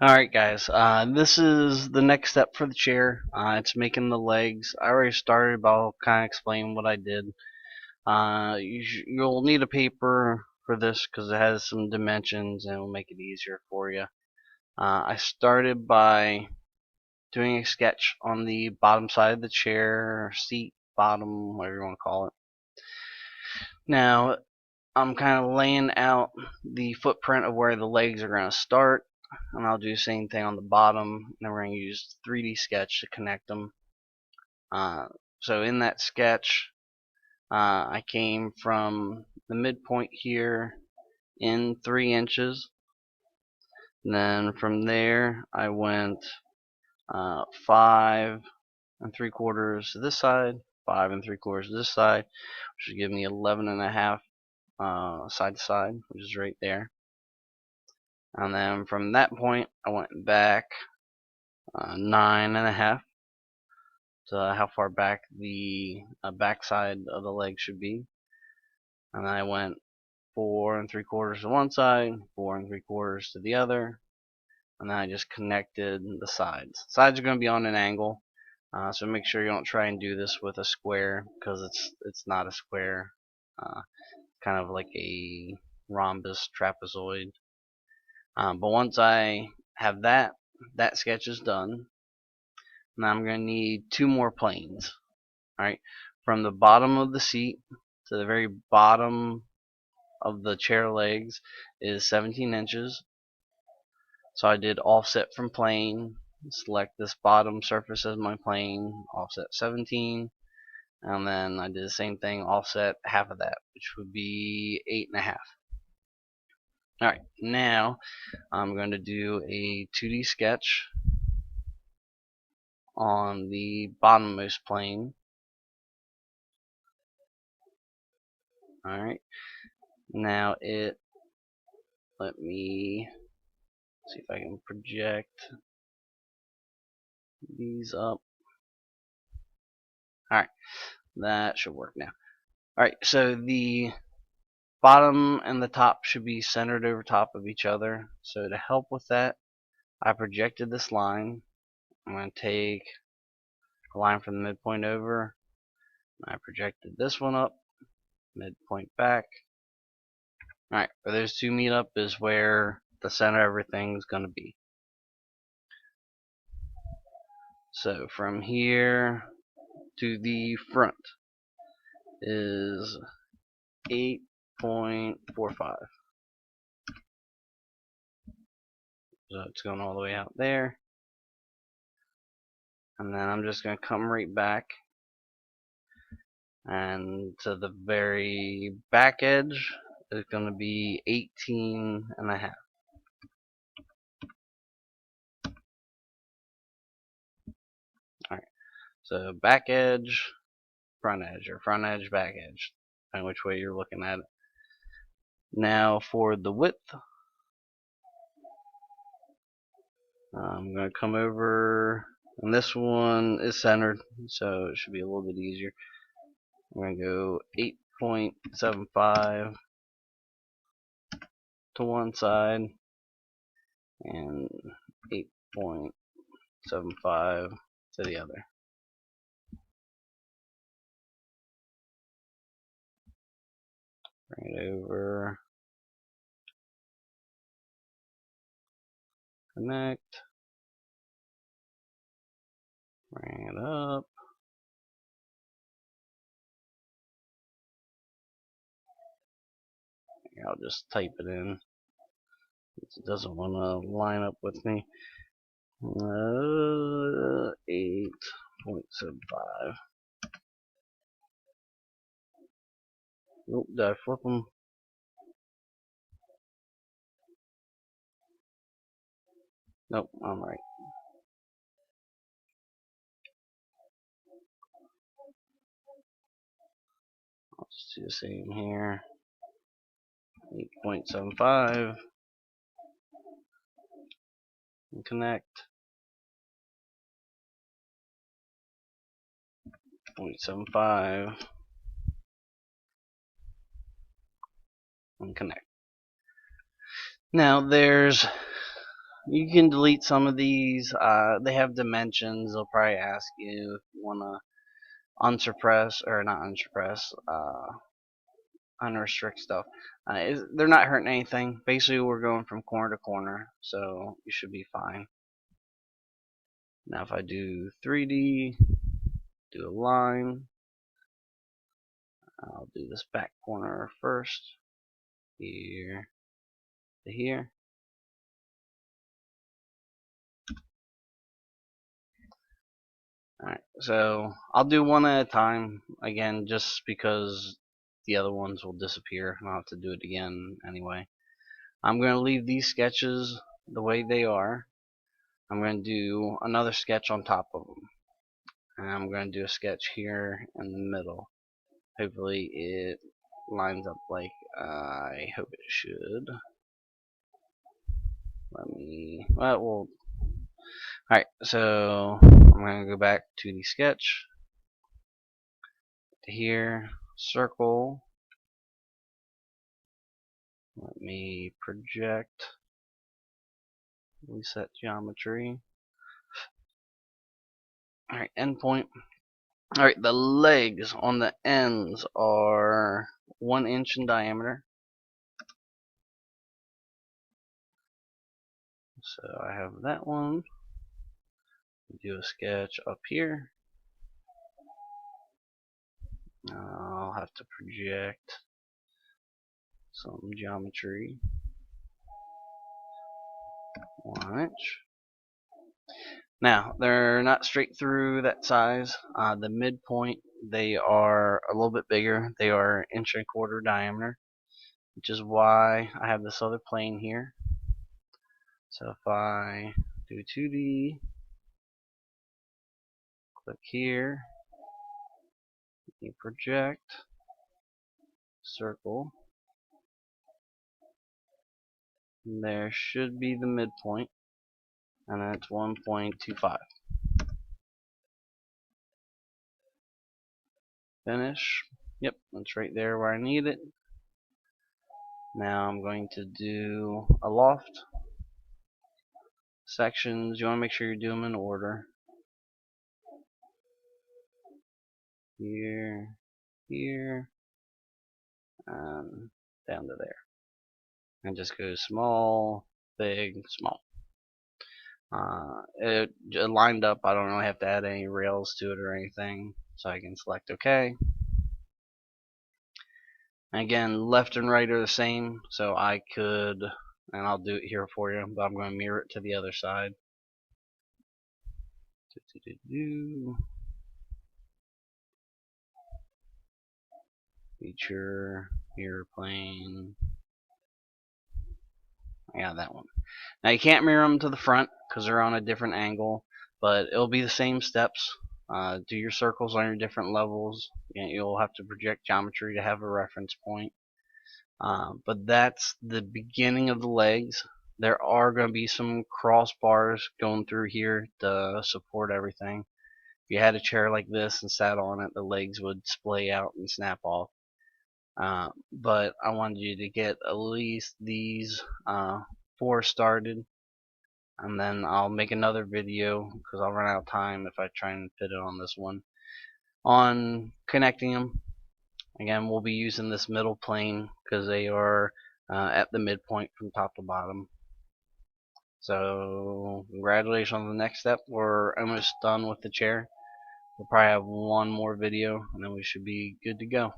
Alright guys, this is the next step for the chair. It's making the legs. I already started, but I'll kind of explain what I did. You'll need a paper for this because it has some dimensions and it will make it easier for you. I started by doing a sketch on the bottom side of the chair, seat, bottom, whatever you want to call it. Now, I'm kind of laying out the footprint of where the legs are going to start, and I'll do the same thing on the bottom, and then we're going to use 3D Sketch to connect them. So in that sketch, I came from the midpoint here in 3 inches, and then from there I went 5 3/4 to this side, 5 3/4 to this side, which would give me 11 1/2 side to side, which is right there. And then from that point I went back 9 1/2 to how far back the back side of the leg should be. And then I went 4 3/4 to one side, 4 3/4 to the other, and then I just connected the sides. Sides are going to be on an angle, so make sure you don't try and do this with a square because it's not a square, kind of like a rhombus trapezoid. But once I have that sketch is done, now I'm going to need 2 more planes. Alright, from the bottom of the seat to the very bottom of the chair legs is 17 inches. So I did offset from plane, select this bottom surface as my plane, offset 17, and then I did the same thing, offset half of that, which would be 8 1/2. Alright, now I'm going to do a 2D sketch on the bottommost plane. Alright, now let me see if I can project these up. Alright, that should work now. Alright, so the bottom and the top should be centered over top of each other. So to help with that, I projected this line. I'm going to take a line from the midpoint over. I projected this one up, midpoint back. Alright, where those two meet up is where the center of everything is going to be. So from here to the front is 8.45. So it's going all the way out there. And then I'm just going to come right back, and to the very back edge is going to be 18 1/2. Alright, so back edge, front edge, or front edge, back edge, depending which way you're looking at it. Now for the width, I'm going to come over, and this one is centered, so it should be a little bit easier. I'm going to go 8.75 to one side and 8.75 to the other. Bring it over, connect, bring it up, I'll just type it in. It doesn't want to line up with me. 8.75. Nope, did I flip them? Nope, I'm right. I'll just do the same here. 8.75 and connect. 0.75 and connect. Now there's You can delete some of these. They have dimensions. They'll probably ask you if you want to unsuppress, or not unsuppress, unrestrict stuff. They're not hurting anything. Basically, we're going from corner to corner, so you should be fine. Now if I do 3D, do a line, I'll do this back corner first, here to here. Alright, so I'll do one at a time, again, just because the other ones will disappear and I'll have to do it again anyway. I'm going to leave these sketches the way they are. I'm going to do another sketch on top of them. And I'm going to do a sketch here in the middle. Hopefully it lines up like I hope it should. Alright, so I'm going to go back to the sketch, to here, circle. Let me project, reset geometry. Alright, endpoint. Alright, the legs on the ends are 1 inch in diameter. So I have that one. Do a sketch up here. I'll have to project some geometry. 1 inch. Now, they're not straight through that size. The midpoint, they are a little bit bigger. They are 1.25 inch diameter, which is why I have this other plane here. So if I do 2D, click here, you project, circle, and there should be the midpoint, and that's 1.25. Finish. Yep, that's right there where I need it. Now I'm going to do a loft. Sections, you want to make sure you do them in order. Here, here, and down to there. And just go small, big, small. It lined up. I don't really have to add any rails to it or anything, so I can select OK. Again, left and right are the same, so I could, and I'll do it here for you, but I'm going to mirror it to the other side. Feature, mirror plane. Yeah, that one. Now you can't mirror them to the front because they're on a different angle, but it'll be the same steps. Do your circles on your different levels. You'll have to project geometry to have a reference point. But that's the beginning of the legs. There are going to be some crossbars going through here to support everything. If you had a chair like this and sat on it, the legs would splay out and snap off. But I wanted you to get at least these 4 started, and then I'll make another video because I'll run out of time if I try and fit it on this one on connecting them. Again, we'll be using this middle plane because they are at the midpoint from top to bottom. So congratulations on the next step. We're almost done with the chair. We'll probably have one more video and then we should be good to go.